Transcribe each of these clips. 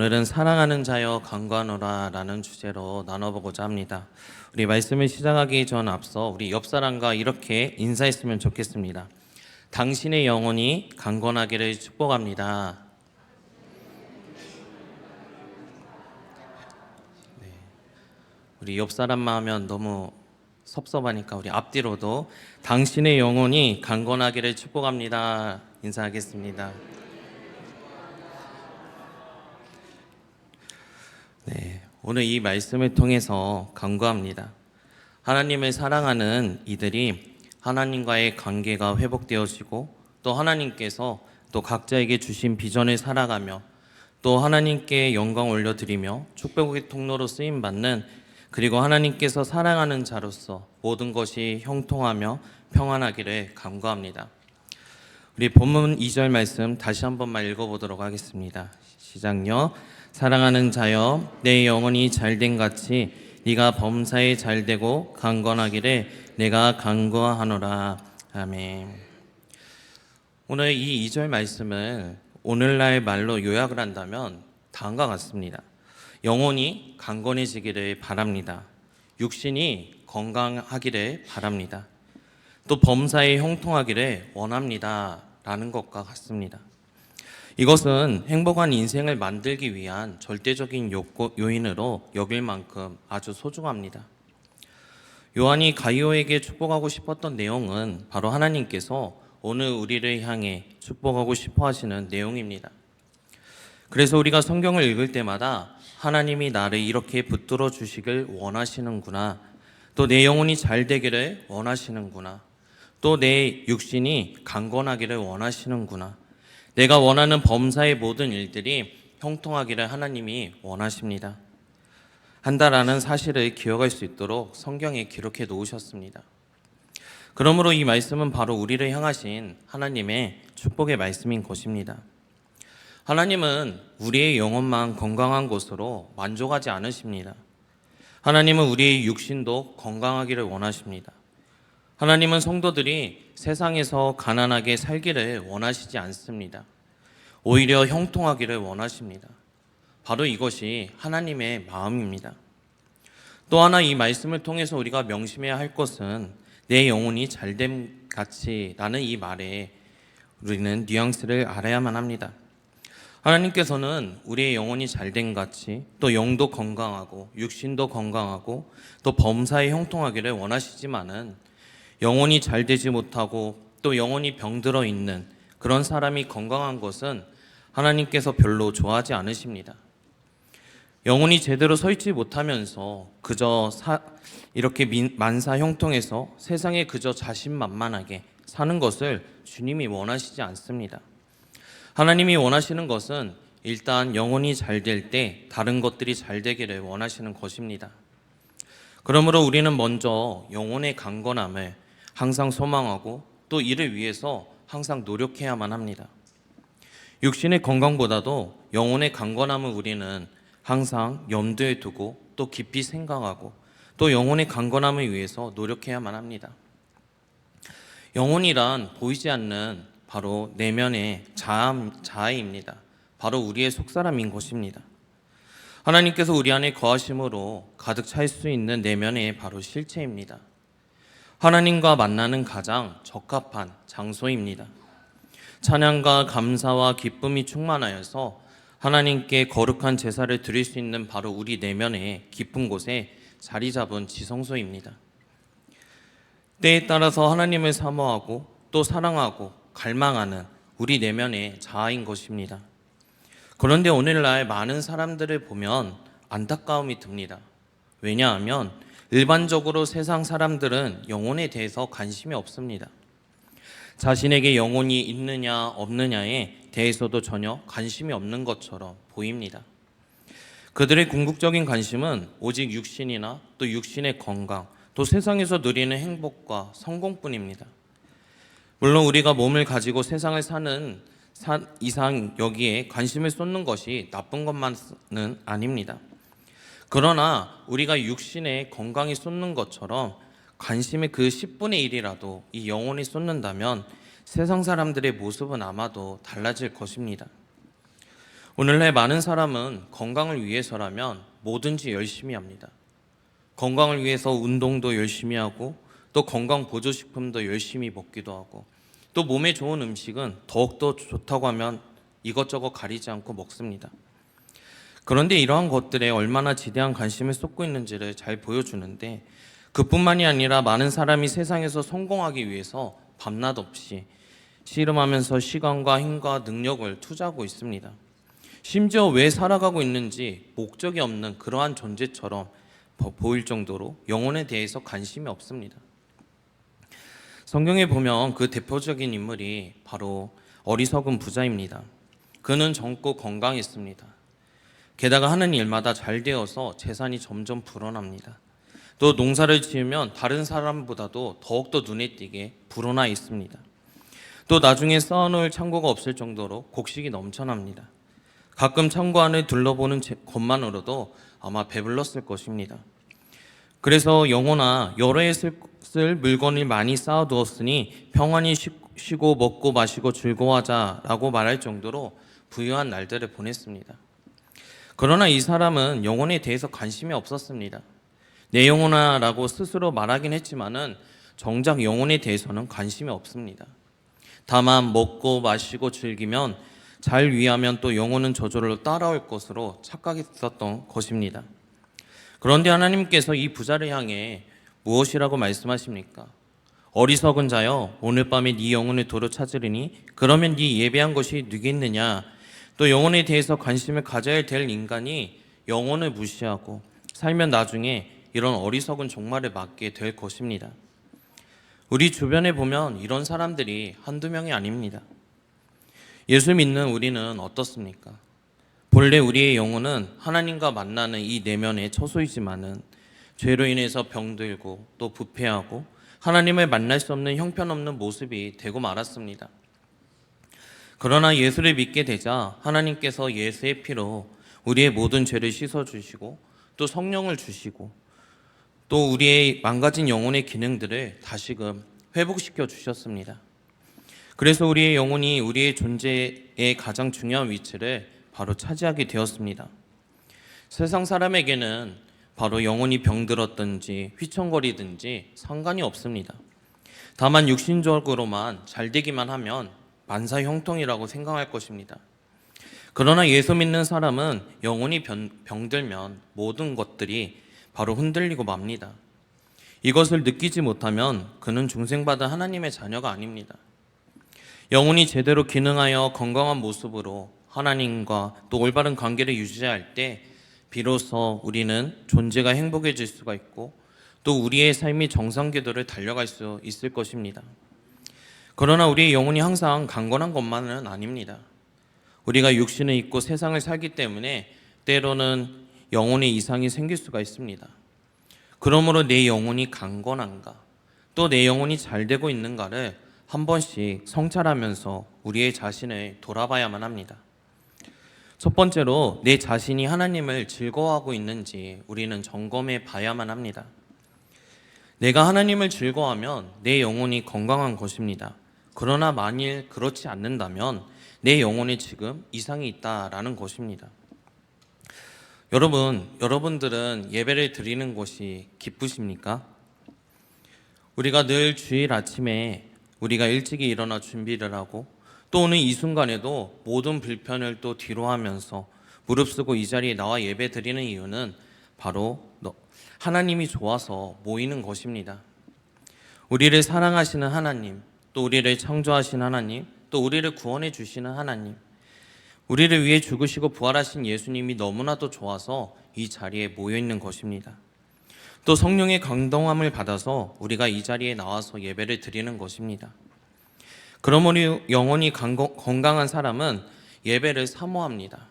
오늘은 사랑하는 자여 강구하노라 라는 주제로 나눠보고자 합니다. 우리 말씀을 시작하기 전 앞서 우리 옆 사람과 이렇게 인사했으면 좋겠습니다. 당신의 영혼이 강건하기를 축복합니다. 우리 옆 사람만 하면 너무 섭섭하니까 우리 앞뒤로도 당신의 영혼이 강건하기를 축복합니다. 인사하겠습니다. 오늘 이 말씀을 통해서 간구합니다. 하나님을 사랑하는 이들이 하나님과의 관계가 회복되어지고 또 하나님께서 또 각자에게 주신 비전을 살아가며 또 하나님께 영광 올려드리며 축복의 통로로 쓰임받는, 그리고 하나님께서 사랑하는 자로서 모든 것이 형통하며 평안하기를 간구합니다. 우리 본문 2절 말씀 다시 한 번만 읽어보도록 하겠습니다. 시작요. 사랑하는 자여, 내 영혼이 잘된 같이 네가 범사에 잘되고 강건하기를 내가 간구하노라. 아멘. 오늘 이 2절 말씀을 오늘날 말로 요약을 한다면 다음과 같습니다. 영혼이 강건해지기를 바랍니다. 육신이 건강하기를 바랍니다. 또 범사에 형통하기를 원합니다 라는 것과 같습니다. 이것은 행복한 인생을 만들기 위한 절대적인 요인으로 여길 만큼 아주 소중합니다. 요한이 가이오에게 축복하고 싶었던 내용은 바로 하나님께서 오늘 우리를 향해 축복하고 싶어 하시는 내용입니다. 그래서 우리가 성경을 읽을 때마다 하나님이 나를 이렇게 붙들어 주시길 원하시는구나, 또 내 영혼이 잘 되기를 원하시는구나, 또 내 육신이 강건하기를 원하시는구나, 내가 원하는 범사의 모든 일들이 형통하기를 하나님이 원하십니다 한다라는 사실을 기억할 수 있도록 성경에 기록해 놓으셨습니다. 그러므로 이 말씀은 바로 우리를 향하신 하나님의 축복의 말씀인 것입니다. 하나님은 우리의 영혼만 건강한 것으로 만족하지 않으십니다. 하나님은 우리의 육신도 건강하기를 원하십니다. 하나님은 성도들이 세상에서 가난하게 살기를 원하시지 않습니다. 오히려 형통하기를 원하십니다. 바로 이것이 하나님의 마음입니다. 또 하나 이 말씀을 통해서 우리가 명심해야 할 것은 내 영혼이 잘됨 같이 라는 이 말에 우리는 뉘앙스를 알아야만 합니다. 하나님께서는 우리의 영혼이 잘됨 같이 또 영도 건강하고 육신도 건강하고 또 범사에 형통하기를 원하시지만은 영혼이 잘 되지 못하고 또 영혼이 병들어 있는 그런 사람이 건강한 것은 하나님께서 별로 좋아하지 않으십니다. 영혼이 제대로 서 있지 못하면서 그저 이렇게 만사 형통해서 세상에 그저 자신만만하게 사는 것을 주님이 원하시지 않습니다. 하나님이 원하시는 것은 일단 영혼이 잘 될 때 다른 것들이 잘 되기를 원하시는 것입니다. 그러므로 우리는 먼저 영혼의 강건함을 항상 소망하고 또 이를 위해서 항상 노력해야만 합니다. 육신의 건강보다도 영혼의 강건함을 우리는 항상 염두에 두고 또 깊이 생각하고 또 영혼의 강건함을 위해서 노력해야만 합니다. 영혼이란 보이지 않는 바로 내면의 자아입니다. 바로 우리의 속사람인 것입니다. 하나님께서 우리 안에 거하심으로 가득 찰 수 있는 내면의 바로 실체입니다. 하나님과 만나는 가장 적합한 장소입니다. 찬양과 감사와 기쁨이 충만하여서 하나님께 거룩한 제사를 드릴 수 있는 바로 우리 내면의 깊은 곳에 자리 잡은 지성소입니다. 때에 따라서 하나님을 사모하고 또 사랑하고 갈망하는 우리 내면의 자아인 것입니다. 그런데 오늘날 많은 사람들을 보면 안타까움이 듭니다. 왜냐하면 일반적으로 세상 사람들은 영혼에 대해서 관심이 없습니다. 자신에게 영혼이 있느냐 없느냐에 대해서도 전혀 관심이 없는 것처럼 보입니다. 그들의 궁극적인 관심은 오직 육신이나 또 육신의 건강, 또 세상에서 누리는 행복과 성공뿐입니다. 물론 우리가 몸을 가지고 세상을 사는 이상 여기에 관심을 쏟는 것이 나쁜 것만은 아닙니다. 그러나 우리가 육신에 건강이 쏟는 것처럼 관심의 그 10분의 1이라도 이 영혼이 쏟는다면 세상 사람들의 모습은 아마도 달라질 것입니다. 오늘날 많은 사람은 건강을 위해서라면 뭐든지 열심히 합니다. 건강을 위해서 운동도 열심히 하고 또 건강 보조식품도 열심히 먹기도 하고 또 몸에 좋은 음식은 더욱더 좋다고 하면 이것저것 가리지 않고 먹습니다. 그런데 이러한 것들에 얼마나 지대한 관심을 쏟고 있는지를 잘 보여주는데 그뿐만이 아니라 많은 사람이 세상에서 성공하기 위해서 밤낮 없이 씨름하면서 시간과 힘과 능력을 투자하고 있습니다. 심지어 왜 살아가고 있는지 목적이 없는 그러한 존재처럼 보일 정도로 영혼에 대해서 관심이 없습니다. 성경에 보면 그 대표적인 인물이 바로 어리석은 부자입니다. 그는 젊고 건강했습니다. 게다가 하는 일마다 잘 되어서 재산이 점점 불어납니다. 또 농사를 지으면 다른 사람보다도 더욱더 눈에 띄게 불어나 있습니다. 또 나중에 쌓아놓을 창고가 없을 정도로 곡식이 넘쳐납니다. 가끔 창고 안을 둘러보는 것만으로도 아마 배불렀을 것입니다. 그래서 영혼아, 여러 해 쓸 물건을 많이 쌓아두었으니 평안히 쉬고 먹고 마시고 즐거워하자라고 말할 정도로 부유한 날들을 보냈습니다. 그러나 이 사람은 영혼에 대해서 관심이 없었습니다. 내 영혼아 라고 스스로 말하긴 했지만은 정작 영혼에 대해서는 관심이 없습니다. 다만 먹고 마시고 즐기면 잘 위하면 또 영혼은 저절로 따라올 것으로 착각했었던 것입니다. 그런데 하나님께서 이 부자를 향해 무엇이라고 말씀하십니까? 어리석은 자여, 오늘 밤에 네 영혼을 도로 찾으리니 그러면 네 예배한 것이 누겠느냐? 또 영혼에 대해서 관심을 가져야 될 인간이 영혼을 무시하고 살면 나중에 이런 어리석은 종말을 맞게 될 것입니다. 우리 주변에 보면 이런 사람들이 한두 명이 아닙니다. 예수 믿는 우리는 어떻습니까? 본래 우리의 영혼은 하나님과 만나는 이 내면의 처소이지만은 죄로 인해서 병들고 또 부패하고 하나님을 만날 수 없는 형편없는 모습이 되고 말았습니다. 그러나 예수를 믿게 되자 하나님께서 예수의 피로 우리의 모든 죄를 씻어주시고 또 성령을 주시고 또 우리의 망가진 영혼의 기능들을 다시금 회복시켜 주셨습니다. 그래서 우리의 영혼이 우리의 존재의 가장 중요한 위치를 바로 차지하게 되었습니다. 세상 사람에게는 바로 영혼이 병들었든지 휘청거리든지 상관이 없습니다. 다만 육신적으로만 잘 되기만 하면 만사 형통이라고 생각할 것입니다. 그러나 예수 믿는 사람은 영혼이 병들면 모든 것들이 바로 흔들리고 맙니다. 이것을 느끼지 못하면 그는 중생받은 하나님의 자녀가 아닙니다. 영혼이 제대로 기능하여 건강한 모습으로 하나님과 또 올바른 관계를 유지할 때 비로소 우리는 존재가 행복해질 수가 있고 또 우리의 삶이 정상궤도를 달려갈 수 있을 것입니다. 그러나 우리의 영혼이 항상 강건한 것만은 아닙니다. 우리가 육신을 입고 세상을 살기 때문에 때로는 영혼의 이상이 생길 수가 있습니다. 그러므로 내 영혼이 강건한가, 또 내 영혼이 잘 되고 있는가를 한 번씩 성찰하면서 우리의 자신을 돌아봐야만 합니다. 첫 번째로 내 자신이 하나님을 즐거워하고 있는지 우리는 점검해 봐야만 합니다. 내가 하나님을 즐거워하면 내 영혼이 건강한 것입니다. 그러나 만일 그렇지 않는다면 내 영혼에 지금 이상이 있다라는 것입니다. 여러분들은 예배를 드리는 것이 기쁘십니까? 우리가 늘 주일 아침에 우리가 일찍이 일어나 준비를 하고 또 오늘 이 순간에도 모든 불편을 또 뒤로 하면서 무릅쓰고 이 자리에 나와 예배 드리는 이유는 바로 하나님이 좋아서 모이는 것입니다. 우리를 사랑하시는 하나님, 또 우리를 창조하신 하나님, 또 우리를 구원해 주시는 하나님, 우리를 위해 죽으시고 부활하신 예수님이 너무나도 좋아서 이 자리에 모여 있는 것입니다. 또 성령의 감동함을 받아서 우리가 이 자리에 나와서 예배를 드리는 것입니다. 그러므로 영혼이 건강한 사람은 예배를 사모합니다.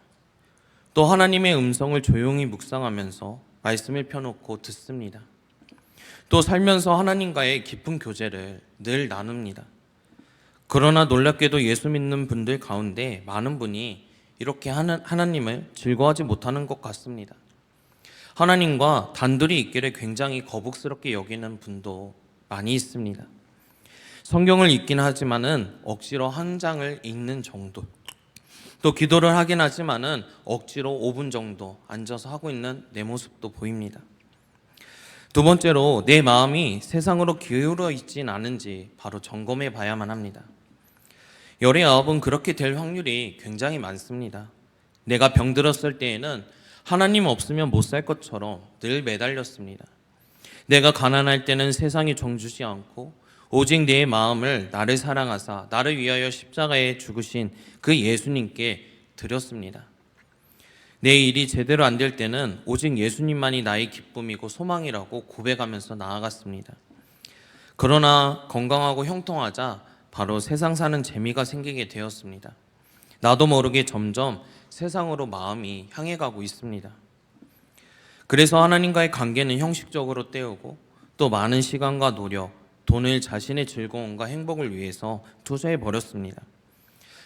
또 하나님의 음성을 조용히 묵상하면서 말씀을 펴놓고 듣습니다. 또 살면서 하나님과의 깊은 교제를 늘 나눕니다. 그러나 놀랍게도 예수 믿는 분들 가운데 많은 분이 이렇게 하나님을 즐거워하지 못하는 것 같습니다. 하나님과 단둘이 있기를 굉장히 거북스럽게 여기는 분도 많이 있습니다. 성경을 읽긴 하지만은 억지로 한 장을 읽는 정도, 또 기도를 하긴 하지만은 억지로 5분 정도 앉아서 하고 있는 내 모습도 보입니다. 두 번째로 내 마음이 세상으로 기울어 있진 않은지 바로 점검해 봐야만 합니다. 열의 아홉은 그렇게 될 확률이 굉장히 많습니다. 내가 병들었을 때에는 하나님 없으면 못 살 것처럼 늘 매달렸습니다. 내가 가난할 때는 세상이 정주지 않고 오직 내 마음을 나를 사랑하사 나를 위하여 십자가에 죽으신 그 예수님께 드렸습니다. 내 일이 제대로 안 될 때는 오직 예수님만이 나의 기쁨이고 소망이라고 고백하면서 나아갔습니다. 그러나 건강하고 형통하자 바로 세상 사는 재미가 생기게 되었습니다. 나도 모르게 점점 세상으로 마음이 향해 가고 있습니다. 그래서 하나님과의 관계는 형식적으로 때우고 또 많은 시간과 노력, 돈을 자신의 즐거움과 행복을 위해서 투자해 버렸습니다.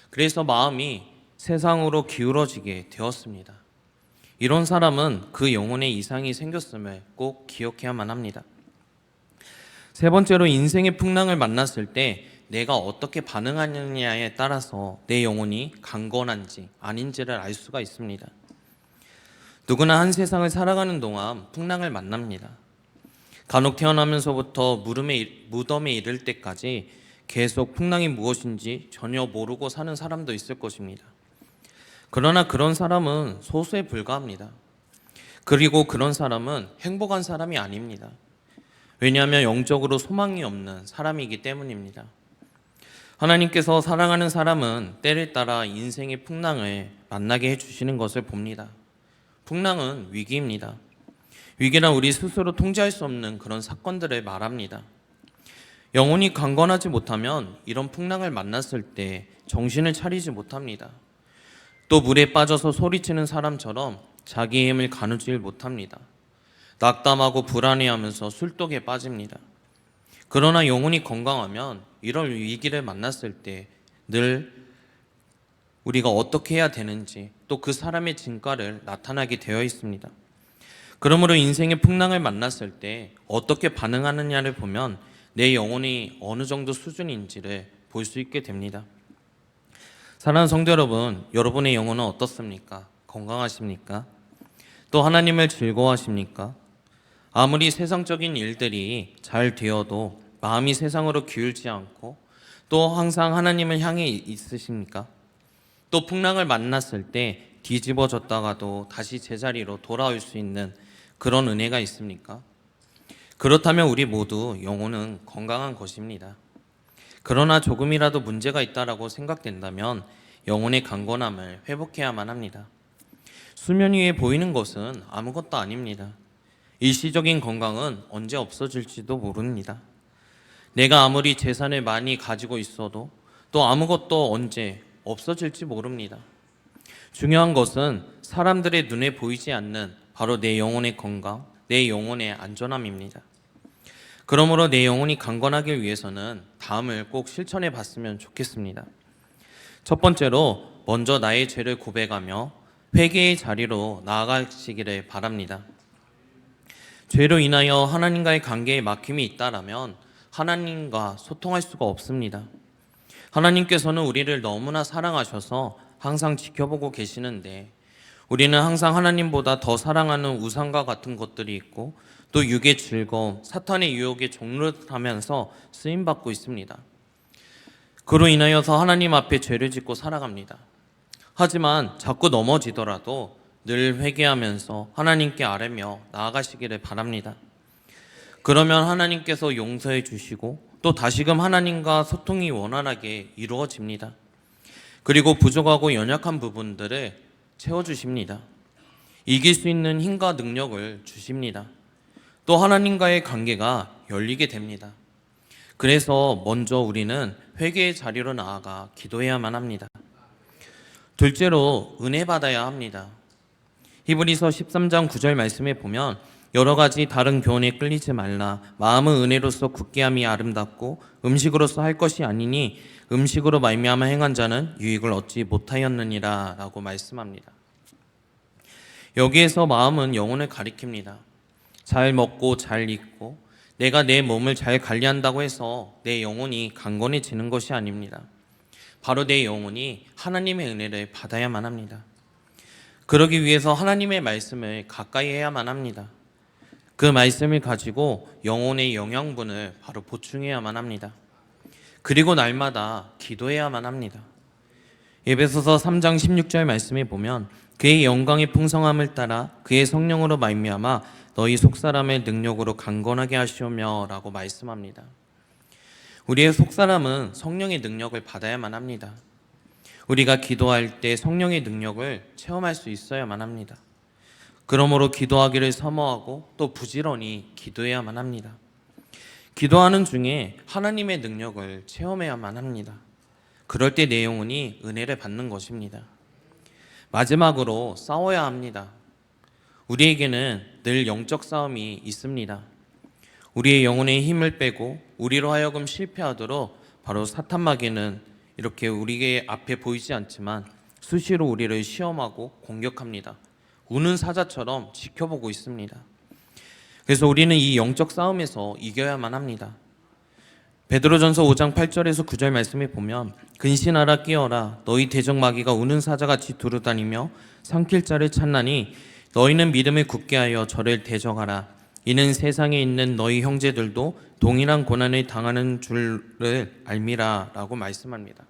그래서 마음이 세상으로 기울어지게 되었습니다. 이런 사람은 그 영혼에 이상이 생겼음을 꼭 기억해야만 합니다. 세 번째로 인생의 풍랑을 만났을 때 내가 어떻게 반응하느냐에 따라서 내 영혼이 강건한지 아닌지를 알 수가 있습니다. 누구나 한 세상을 살아가는 동안 풍랑을 만납니다. 간혹 태어나면서부터 무덤에 이를 때까지 계속 풍랑이 무엇인지 전혀 모르고 사는 사람도 있을 것입니다. 그러나 그런 사람은 소수에 불과합니다. 그리고 그런 사람은 행복한 사람이 아닙니다. 왜냐하면 영적으로 소망이 없는 사람이기 때문입니다. 하나님께서 사랑하는 사람은 때를 따라 인생의 풍랑을 만나게 해주시는 것을 봅니다. 풍랑은 위기입니다. 위기란 우리 스스로 통제할 수 없는 그런 사건들을 말합니다. 영혼이 강건하지 못하면 이런 풍랑을 만났을 때 정신을 차리지 못합니다. 또 물에 빠져서 소리치는 사람처럼 자기의 힘을 가누질 못합니다. 낙담하고 불안해하면서 술독에 빠집니다. 그러나 영혼이 건강하면 이런 위기를 만났을 때 늘 우리가 어떻게 해야 되는지 또 그 사람의 진가를 나타나게 되어 있습니다. 그러므로 인생의 풍랑을 만났을 때 어떻게 반응하느냐를 보면 내 영혼이 어느 정도 수준인지를 볼 수 있게 됩니다. 사랑하는 성도 여러분, 여러분의 영혼은 어떻습니까? 건강하십니까? 또 하나님을 즐거워하십니까? 아무리 세상적인 일들이 잘 되어도 마음이 세상으로 기울지 않고 또 항상 하나님을 향해 있으십니까? 또 풍랑을 만났을 때 뒤집어졌다가도 다시 제자리로 돌아올 수 있는 그런 은혜가 있습니까? 그렇다면 우리 모두 영혼은 건강한 것입니다. 그러나 조금이라도 문제가 있다라고 생각된다면 영혼의 강건함을 회복해야만 합니다. 수면 위에 보이는 것은 아무것도 아닙니다. 일시적인 건강은 언제 없어질지도 모릅니다. 내가 아무리 재산을 많이 가지고 있어도 또 아무것도 언제 없어질지 모릅니다. 중요한 것은 사람들의 눈에 보이지 않는 바로 내 영혼의 건강, 내 영혼의 안전함입니다. 그러므로 내 영혼이 강건하기 위해서는 다음을 꼭 실천해 봤으면 좋겠습니다. 첫 번째로 먼저 나의 죄를 고백하며 회개의 자리로 나아가시기를 바랍니다. 죄로 인하여 하나님과의 관계에 막힘이 있다라면 하나님과 소통할 수가 없습니다. 하나님께서는 우리를 너무나 사랑하셔서 항상 지켜보고 계시는데 우리는 항상 하나님보다 더 사랑하는 우상과 같은 것들이 있고 또 육의 즐거움, 사탄의 유혹에 종로하면서 쓰임받고 있습니다. 그로 인하여서 하나님 앞에 죄를 짓고 살아갑니다. 하지만 자꾸 넘어지더라도 늘 회개하면서 하나님께 아뢰며 나아가시기를 바랍니다. 그러면 하나님께서 용서해 주시고 또 다시금 하나님과 소통이 원활하게 이루어집니다. 그리고 부족하고 연약한 부분들을 채워주십니다. 이길 수 있는 힘과 능력을 주십니다. 또 하나님과의 관계가 열리게 됩니다. 그래서 먼저 우리는 회개의 자리로 나아가 기도해야만 합니다. 둘째로 은혜 받아야 합니다. 히브리서 13장 9절 말씀에 보면 여러 가지 다른 교훈에 끌리지 말라. 마음은 은혜로서 굳게 함이 아름답고 음식으로서 할 것이 아니니 음식으로 말미암아 행한 자는 유익을 얻지 못하였느니라 라고 말씀합니다. 여기에서 마음은 영혼을 가리킵니다. 잘 먹고 잘 입고 내가 내 몸을 잘 관리한다고 해서 내 영혼이 강건해지는 것이 아닙니다. 바로 내 영혼이 하나님의 은혜를 받아야만 합니다. 그러기 위해서 하나님의 말씀을 가까이 해야만 합니다. 그 말씀을 가지고 영혼의 영양분을 바로 보충해야만 합니다. 그리고 날마다 기도해야만 합니다. 에베소서 3장 16절 말씀에 보면 그의 영광의 풍성함을 따라 그의 성령으로 말미암아 너희 속사람의 능력으로 강건하게 하시오며 라고 말씀합니다. 우리의 속사람은 성령의 능력을 받아야만 합니다. 우리가 기도할 때 성령의 능력을 체험할 수 있어야만 합니다. 그러므로 기도하기를 사모하고 또 부지런히 기도해야만 합니다. 기도하는 중에 하나님의 능력을 체험해야만 합니다. 그럴 때 내 영혼이 은혜를 받는 것입니다. 마지막으로 싸워야 합니다. 우리에게는 늘 영적 싸움이 있습니다. 우리의 영혼의 힘을 빼고 우리로 하여금 실패하도록 바로 사탄마귀는 이렇게 우리의 앞에 보이지 않지만 수시로 우리를 시험하고 공격합니다. 우는 사자처럼 지켜보고 있습니다. 그래서 우리는 이 영적 싸움에서 이겨야만 합니다. 베드로전서 5장 8절에서 9절 말씀에 보면 근신하라 끼어라 너희 대적마귀가 우는 사자같이 두루다니며 삼킬 자를 찾나니 너희는 믿음을 굳게 하여 저를 대적하라. 이는 세상에 있는 너희 형제들도 동일한 고난을 당하는 줄을 알미라 라고 말씀합니다.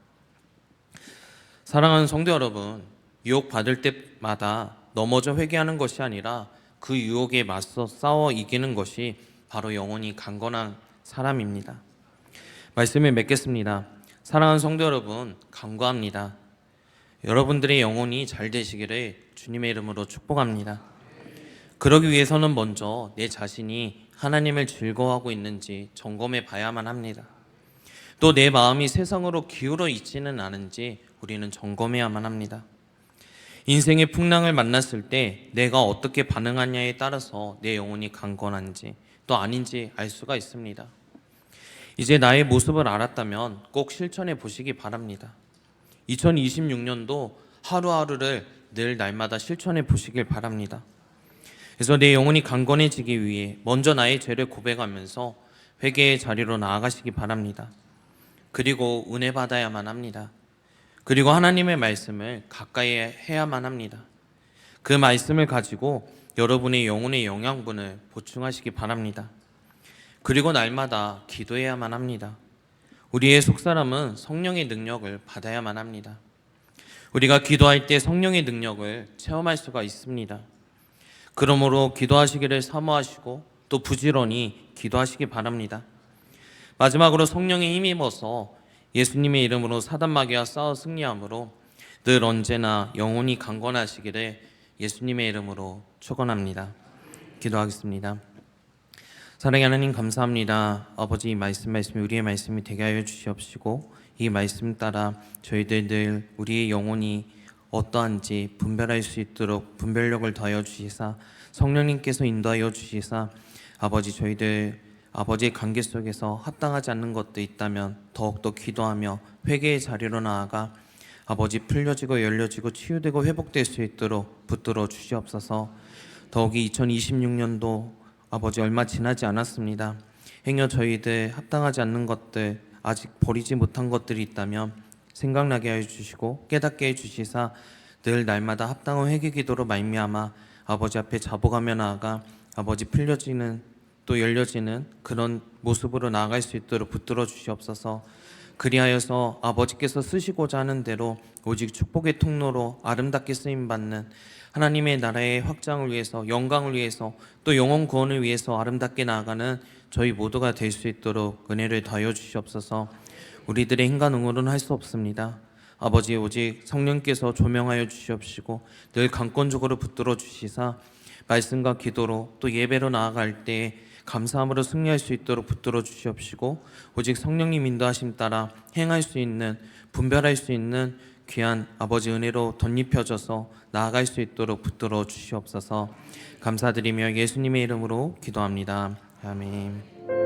사랑하는 성도 여러분, 유혹받을 때마다 넘어져 회개하는 것이 아니라 그 유혹에 맞서 싸워 이기는 것이 바로 영혼이 강건한 사람입니다. 말씀을 맺겠습니다. 사랑하는 성도 여러분, 간구합니다. 여러분들의 영혼이 잘 되시기를 주님의 이름으로 축복합니다. 그러기 위해서는 먼저 내 자신이 하나님을 즐거워하고 있는지 점검해 봐야만 합니다. 또 내 마음이 세상으로 기울어 있지는 않은지 우리는 점검해야만 합니다. 인생의 풍랑을 만났을 때 내가 어떻게 반응하냐에 따라서 내 영혼이 강건한지 또 아닌지 알 수가 있습니다. 이제 나의 모습을 알았다면 꼭 실천해 보시기 바랍니다. 2026년도 하루하루를 늘 날마다 실천해 보시길 바랍니다. 그래서 내 영혼이 강건해지기 위해 먼저 나의 죄를 고백하면서 회개의 자리로 나아가시기 바랍니다. 그리고 은혜 받아야만 합니다. 그리고 하나님의 말씀을 가까이 해야만 합니다. 그 말씀을 가지고 여러분의 영혼의 영양분을 보충하시기 바랍니다. 그리고 날마다 기도해야만 합니다. 우리의 속사람은 성령의 능력을 받아야만 합니다. 우리가 기도할 때 성령의 능력을 체험할 수가 있습니다. 그러므로 기도하시기를 사모하시고 또 부지런히 기도하시기 바랍니다. 마지막으로 성령에 힘입어서 예수님의 이름으로 사단마귀와 싸워 승리함으로 늘 언제나 영혼이 강건하시기를 예수님의 이름으로 축원합니다. 기도하겠습니다. 사랑의 하나님 감사합니다. 아버지 이 말씀이 우리의 말씀이 되게 하여 주시옵시고 이 말씀 따라 저희들 늘 우리의 영혼이 어떠한지 분별할 수 있도록 분별력을 더하여 주시사 성령님께서 인도하여 주시사 아버지 저희들 아버지의 관계 속에서 합당하지 않는 것도 있다면 더욱더 기도하며 회개의 자리로 나아가 아버지 풀려지고 열려지고 치유되고 회복될 수 있도록 붙들어 주시옵소서. 더욱이 2026년도 아버지 얼마 지나지 않았습니다. 행여 저희들 합당하지 않는 것들 아직 버리지 못한 것들이 있다면 생각나게 해주시고 깨닫게 해주시사 늘 날마다 합당한 회개 기도로 말미암아 아버지 앞에 자복하며 나아가 아버지 풀려지는 또 열려지는 그런 모습으로 나아갈 수 있도록 붙들어 주시옵소서. 그리하여서 아버지께서 쓰시고자 하는 대로 오직 축복의 통로로 아름답게 쓰임받는 하나님의 나라의 확장을 위해서 영광을 위해서 또 영혼 구원을 위해서 아름답게 나아가는 저희 모두가 될 수 있도록 은혜를 더하여 주시옵소서. 우리들의 힘과 능으로는 할 수 없습니다. 아버지 오직 성령께서 조명하여 주시옵시고 늘 강권적으로 붙들어 주시사 말씀과 기도로 또 예배로 나아갈 때 감사함으로 승리할 수 있도록 붙들어 주시옵시고 오직 성령님 인도하심 따라 행할 수 있는 분별할 수 있는 귀한 아버지 은혜로 덧입혀져서 나아갈 수 있도록 붙들어 주시옵소서. 감사드리며 예수님의 이름으로 기도합니다. 아멘.